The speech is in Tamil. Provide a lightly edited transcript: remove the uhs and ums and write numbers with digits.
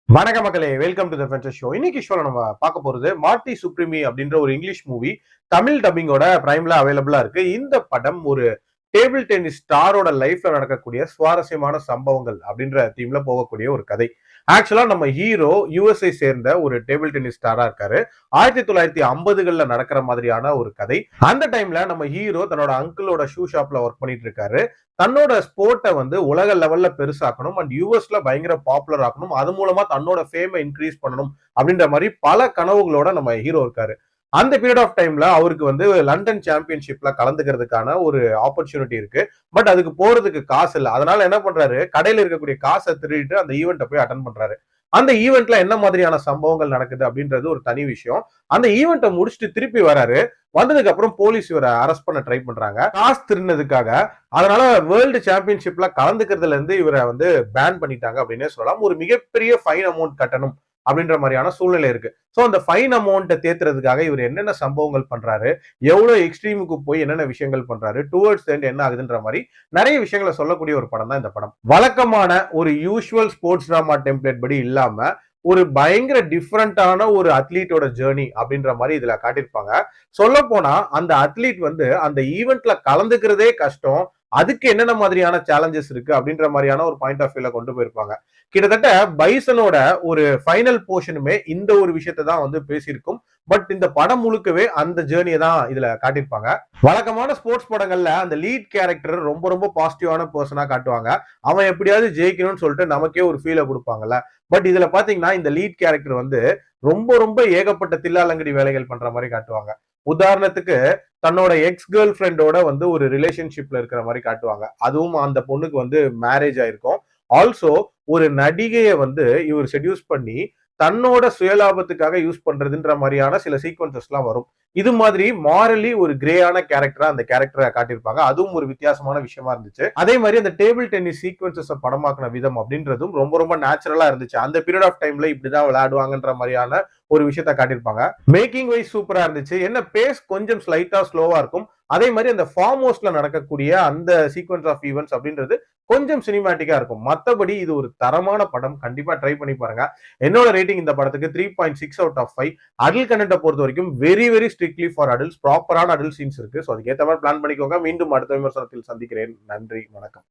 வணக்க மக்களே, வெல்கம் டு தி ஃபென்சர் ஷோ. இன்னைக்கு ஷோல நம்ம பார்க்க போறது மார்ட்டி சுப்ரீமி அப்படின்ற ஒரு இங்கிலீஷ் மூவி தமிழ் டப்பிங்கோட பிரைம்ல அவைலபிளா இருக்கு. இந்த படம் ஒரு டேபிள் டென்னிஸ் ஸ்டாரோட லைஃப்ல நடக்கக்கூடிய சுவாரஸ்யமான சம்பவங்கள் அப்படின்ற தீம்ல போகக்கூடிய ஒரு கதை. ஆக்சுவலா நம்ம ஹீரோ யுஎஸ்ஐ சேர்ந்த ஒரு டேபிள் டென்னிஸ் ஸ்டாரா இருக்காரு. 1950கள்ல நடக்கிற மாதிரியான ஒரு கதை. அந்த டைம்ல நம்ம ஹீரோ தன்னோட அங்கிளோட ஷூ ஷாப்ல ஒர்க் பண்ணிட்டு இருக்காரு. தன்னோட ஸ்போர்ட்டை உலக லெவல்ல பெருசாக்கணும் அண்ட் யூஎஸ்ல பயங்கர பாப்புலர் ஆக்கணும், அது மூலமா தன்னோட ஃபேமை இன்க்ரீஸ் பண்ணணும் அப்படின்ற மாதிரி பல கனவுகளோட நம்ம ஹீரோ இருக்காரு. அந்த பீரியட் ஆஃப் டைம்ல அவருக்கு லண்டன் சாம்பியன்ஷிப்ல கலந்துக்கிறதுக்கான ஒரு ஆப்பர்ச்சுனிட்டி இருக்கு. பட் அதுக்கு போறதுக்கு காசு இல்லை. அதனால என்ன பண்றாரு, கடையில இருக்கக்கூடிய காசை திருடிட்டு அந்த ஈவெண்ட்டை போய் அட்டன் பண்றாரு. அந்த ஈவெண்ட்ல என்ன மாதிரியான சம்பவங்கள் நடக்குது அப்படின்றது ஒரு தனி விஷயம். அந்த ஈவெண்ட்டை முடிச்சுட்டு திருப்பி வராரு. வந்ததுக்கு அப்புறம் போலீஸ் இவரை அரெஸ்ட் பண்ண ட்ரை பண்றாங்க காசு திருடினதுக்காக. அதனால வேர்ல்டு சாம்பியன்ஷிப்ல கலந்துக்கிறதுல இருந்து இவரை பேன் பண்ணிட்டாங்க அப்படின்னே சொல்லலாம். ஒரு மிகப்பெரிய ஃபைன் அமௌண்ட் கட்டணும் அப்படின்ற மாதிரியான சூழ்நிலை இருக்கு. சோ அந்த ஃபைன் அமௌண்ட்டை தேத்துறதுக்காக இவர் என்னென்ன சம்பவங்கள் பண்றாரு, எவ்வளவு எக்ஸ்ட்ரீமுக்கு போய் என்னென்ன விஷயங்கள் பண்றாரு, டுவர்ட்ஸ் எண்ட் என்ன ஆகுதுன்ற மாதிரி நிறைய விஷயங்களை சொல்லக்கூடிய ஒரு படம் தான் இந்த படம். வழக்கமான ஒரு யூஷுவல் ஸ்போர்ட்ஸ் டிராமா டெம்ப்ளேட் படி இல்லாம ஒரு பயங்கர டிஃப்ரெண்டான ஒரு அத்லீட்டோட ஜேர்னி அப்படின்ற மாதிரி இதுல காட்டியிருப்பாங்க. சொல்ல போனா அந்த அத்லீட் அந்த ஈவெண்ட்ல கலந்துக்கிறதே கஷ்டம், அதுக்கு என்னென்ன மாதிரியான சேலஞ்சஸ் இருக்கு அப்படின்ற மாதிரியான ஒரு பாயிண்ட் ஆஃப் வியூல கொண்டு போயிருப்பாங்க. கிட்டத்தட்ட பைசனோட ஒரு ஃபைனல் போர்ஷனுமே இந்த ஒரு விஷயத்தை தான் பேசியிருக்கும். பட் இந்த படம் முழுக்கவே அந்த ஜேர்னியை தான் இதுல காட்டியிருப்பாங்க. வழக்கமான ஸ்போர்ட்ஸ் படங்கள்ல அந்த லீட் கேரக்டர் ரொம்ப ரொம்ப பாசிட்டிவான பர்சனா காட்டுவாங்க. அவன் எப்படியாவது ஜெயிக்கணும்னு சொல்லிட்டு நமக்கே ஒரு ஃபீலை கொடுப்பாங்கல்ல. பட் இதுல பாத்தீங்கன்னா இந்த லீட் கேரக்டர் ரொம்ப ரொம்ப ஏகப்பட்ட தில்லாலங்கடி வேலைகள் பண்ற மாதிரி காட்டுவாங்க. உதாரணத்துக்கு தன்னோட எக்ஸ் கேர்ள் ஃப்ரெண்டோட ஒரு ரிலேஷன்ஷிப்ல இருக்கிற மாதிரி காட்டுவாங்க. அதுவும் அந்த பொண்ணுக்கு மேரேஜ் ஆயிருக்கும். ஆல்சோ ஒரு நடிகையை இவர் செடியூஸ் பண்ணி தன்னோட சுயலாபத்துக்காக யூஸ் பண்றதுன்ற மாதிரியான சில சீக்வன்சஸ் எல்லாம் வரும். இது மாதிரி மாரலி ஒரு கிரேயான கேரக்டரா அந்த கேரக்டரை காட்டியிருப்பாங்க. அதுவும் ஒரு வித்தியாசமான விஷயமா இருந்துச்சு. அதே மாதிரி அந்த டேபிள் டென்னிஸ் சீக்வன்சஸ் படமாக்கின விதம் அப்படின்றதும் ரொம்ப ரொம்ப நேச்சுரலா இருந்துச்சு. அந்த பீரியட் ஆஃப் டைம்ல இப்படிதான் விளையாடுவாங்கன்ற மாதிரியான ஒரு விஷயத்த காட்டியிருப்பாங்க. மேக்கிங் வைஸ் சூப்பரா இருந்துச்சு. என்ன பேஸ் கொஞ்சம் ஸ்லைட்டா ஸ்லோவா இருக்கும். அதே மாதிரி அந்த ஃபார்ம் ஹவுஸ்ல நடக்கக்கூடிய அந்த சீக்வன்ஸ் ஆஃப் ஈவெண்ட்ஸ் அப்படின்றது கொஞ்சம் சினிமேட்டிக்கா இருக்கும். மத்தபடி இது ஒரு தரமான படம். கண்டிப்பா ட்ரை பண்ணி பாருங்க. என்னோட ரேட்டிங் இந்த படத்துக்கு 3.6 அவுட் ஆஃப் 5. அடல்ட் கண்டென்ட்டை பொறுத்த வரைக்கும் very very strictly for adults. ப்ராப்பரான அடல்ட் சீன்ஸ் இருக்கு. ஸோ அதுக்கேற்ற மாதிரி பிளான் பண்ணிக்கோங்க. மீண்டும் அடுத்த விமர்சனத்தில் சந்திக்கிறேன். நன்றி, வணக்கம்.